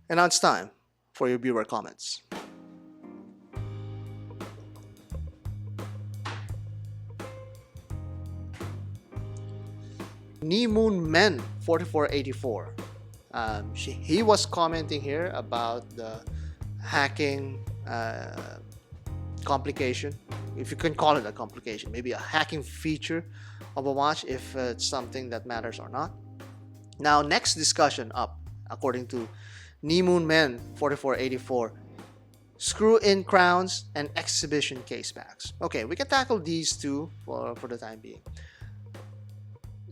And now it's time for your viewer comments. Moon Men 4484. He was commenting here about the hacking complication, if you can call it a complication, maybe a hacking feature of a watch, if it's something that matters or not. Now, next discussion up, according to Moon Men 4484, screw-in crowns and exhibition casebacks. Okay, we can tackle these two for the time being.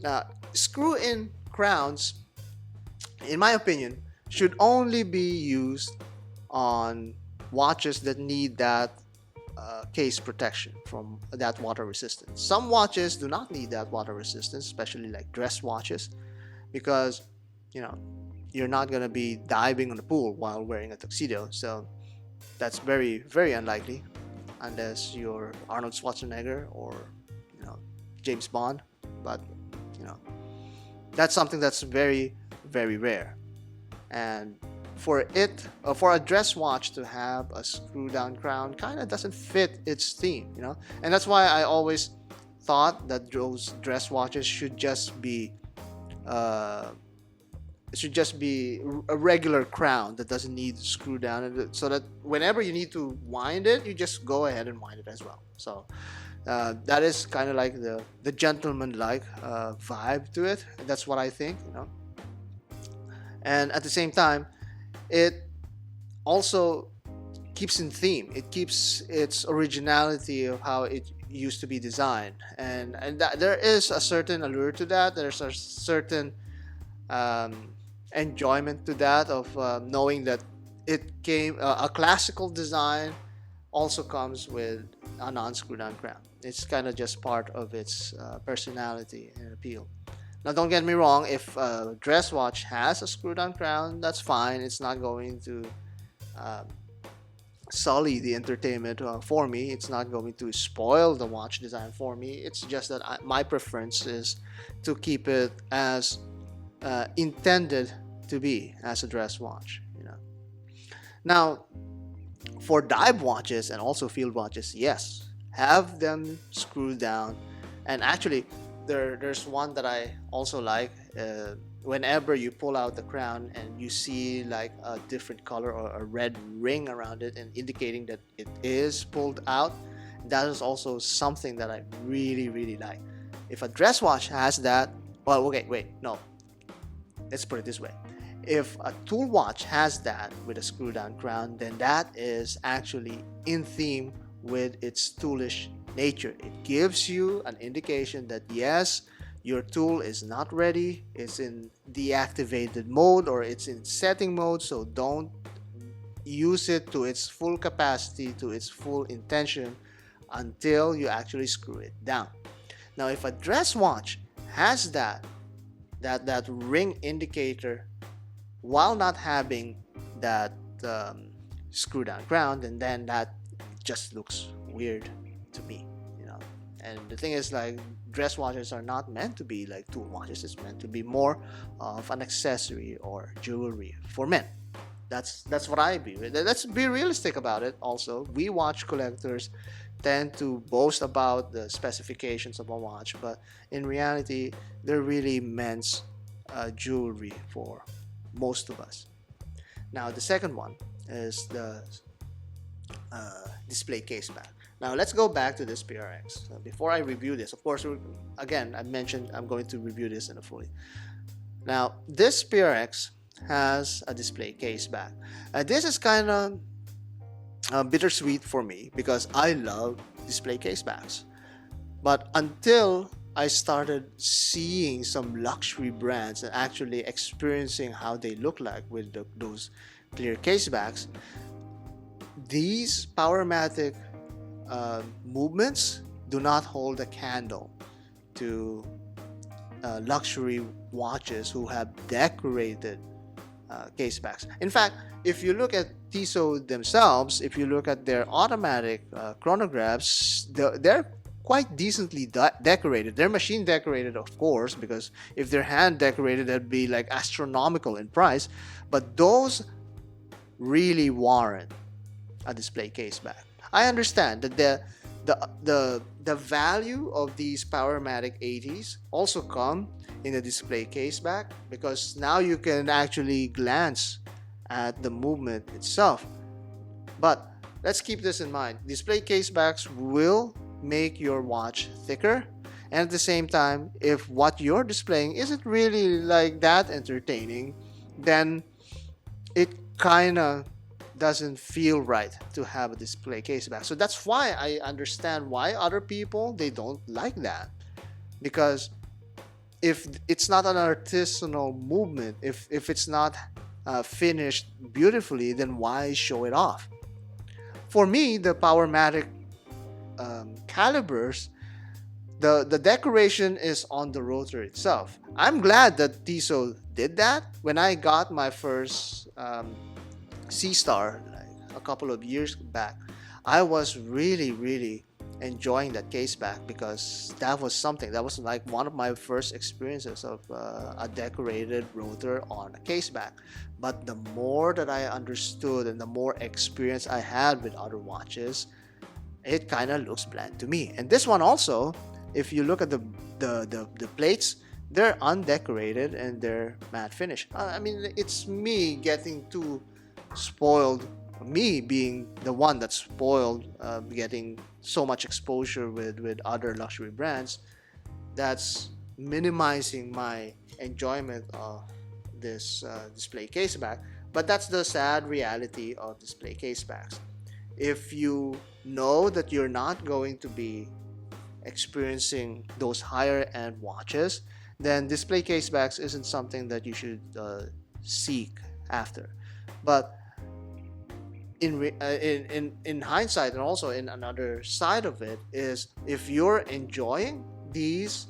Now, screw-in crowns, in my opinion, should only be used on watches that need that case protection from that water resistance. Some watches do not need that water resistance, especially like dress watches, because you're not going to be diving on the pool while wearing a tuxedo, so that's very, very unlikely unless you're Arnold Schwarzenegger or James Bond. But that's something that's very, very rare. And for a dress watch to have a screw down crown kind of doesn't fit its theme, and that's why I always thought that those dress watches should just be a regular crown that doesn't need to screw down, so that whenever you need to wind it, you just go ahead and wind it as well. So that is kind of like the gentleman-like vibe to it. That's what I think, and at the same time, it also keeps in theme. It keeps its originality of how it used to be designed, and there is a certain allure to that. There's a certain enjoyment to that, of knowing that it came a classical design also comes with a non-screw down crown. It's kind of just part of its personality and appeal. Now, don't get me wrong, if a dress watch has a screw down crown, that's fine. It's not going to sully the entertainment for me. It's not going to spoil the watch design for me. It's just that my preference is to keep it as intended to be, as a dress watch. Now, for dive watches and also field watches, yes, have them screwed down. And actually, there's one that I also like. Whenever you pull out the crown and you see like a different color or a red ring around it and indicating that it is pulled out, that is also something that I really, really like. If a dress watch has that, well, okay, wait, no, let's put it this way. If a tool watch has that with a screw down crown, then that is actually in theme with its toolish nature. It gives you an indication that yes, your tool is not ready, it's in deactivated mode or it's in setting mode, so don't use it to its full capacity, to its full intention, until you actually screw it down. Now, if a dress watch has that ring indicator while not having that screw down crown, and then that just looks weird to me, and the thing is, like, dress watches are not meant to be like tool watches. It's meant to be more of an accessory or jewelry for men. That's what I view. Let's be realistic about it. Also, we watch collectors tend to boast about the specifications of a watch, but in reality, they're really meant jewelry for most of us. Now, the second one is the display case back. Now, let's go back to this PRX. Before I review this, of course, again, I mentioned I'm going to review this in a fully. Now, this PRX has a display case back. This is kind of bittersweet for me because I love display case backs. But until I started seeing some luxury brands and actually experiencing how they look like with those clear case backs, these Powermatic movements do not hold a candle to luxury watches who have decorated case backs. In fact, if you look at Tissot themselves, if you look at their automatic chronographs, they're quite decently decorated. They're machine decorated, of course, because if they're hand decorated, that'd be like astronomical in price. But those really warrant a display case back. I understand that the value of these Powermatic 80s also come in the display case back, because now you can actually glance at the movement itself. But let's keep this in mind. Display case backs will make your watch thicker, and at the same time, if what you're displaying isn't really like that entertaining, then it kind of doesn't feel right to have a display case back. So that's why I understand why other people, they don't like that, because if it's not an artisanal movement, if it's not finished beautifully, then why show it off? For me, the Powermatic calibers, the decoration is on the rotor itself. I'm glad that Tissot did that. When I got my first Seastar, like a couple of years back, I was really enjoying that case back, because that was like one of my first experiences of a decorated rotor on a case back. But the more that I understood and the more experience I had with other watches, it kind of looks bland to me. And this one also, if you look at the plates, they're undecorated and they're matte finish. I mean, it's me getting too spoiled, me being the one that's spoiled, getting so much exposure with other luxury brands, that's minimizing my enjoyment of this display case back. But that's the sad reality of display case backs. If you know that you're not going to be experiencing those higher end watches, then display case backs isn't something that you should seek after. But in hindsight, and also in another side of it, is if you're enjoying these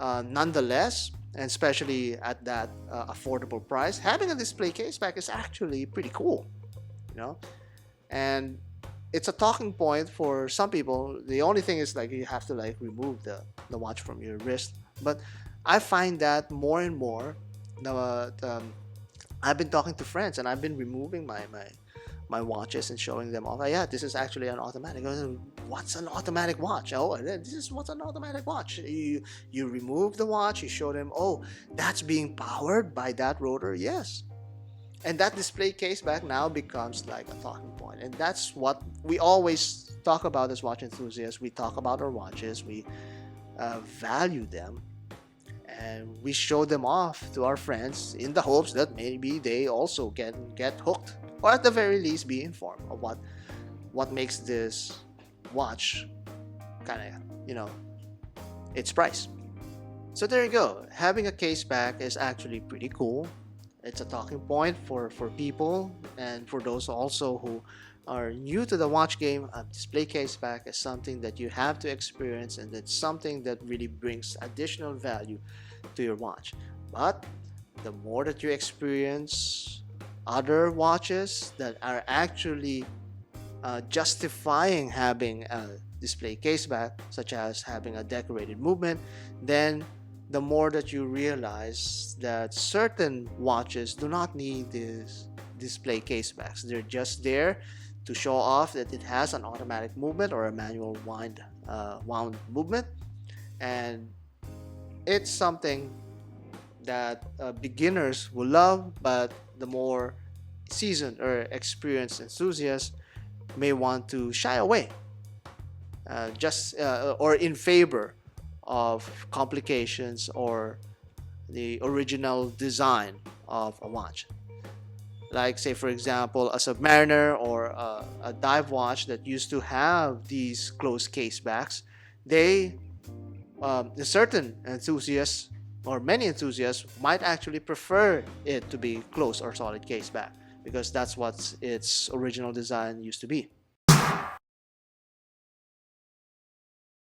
nonetheless, and especially at that affordable price, having a display case back is actually pretty cool, you know. And it's a talking point for some people. The only thing is, like, you have to like remove the watch from your wrist. But I find that more and more, I've been talking to friends and I've been removing my watches and showing them off. Yeah, this is actually an automatic. What's an automatic watch? Oh, this is what's an automatic watch. You remove the watch, you show them, oh, that's being powered by that rotor. Yes. And that display case back now becomes like a talking point. And that's what we always talk about as watch enthusiasts. We talk about our watches, we value them, and we show them off to our friends in the hopes that maybe they also get hooked, or at the very least be informed of what makes this watch kind of, its price. So there you go. Having a case back is actually pretty cool. It's a talking point for people, and for those also who are new to the watch game. A display case back is something that you have to experience, and it's something that really brings additional value to your watch. But the more that you experience other watches that are actually justifying having a display case back, such as having a decorated movement, then the more that you realize that certain watches do not need these display case backs. They're just there to show off that it has an automatic movement or a manual wound movement, and it's something that beginners will love, but the more seasoned or experienced enthusiasts may want to shy away, or in favor of complications or the original design of a watch. Like, say for example, a Submariner or a dive watch that used to have these closed case backs. Certain enthusiasts, or many enthusiasts, might actually prefer it to be closed or solid case back, because that's what its original design used to be.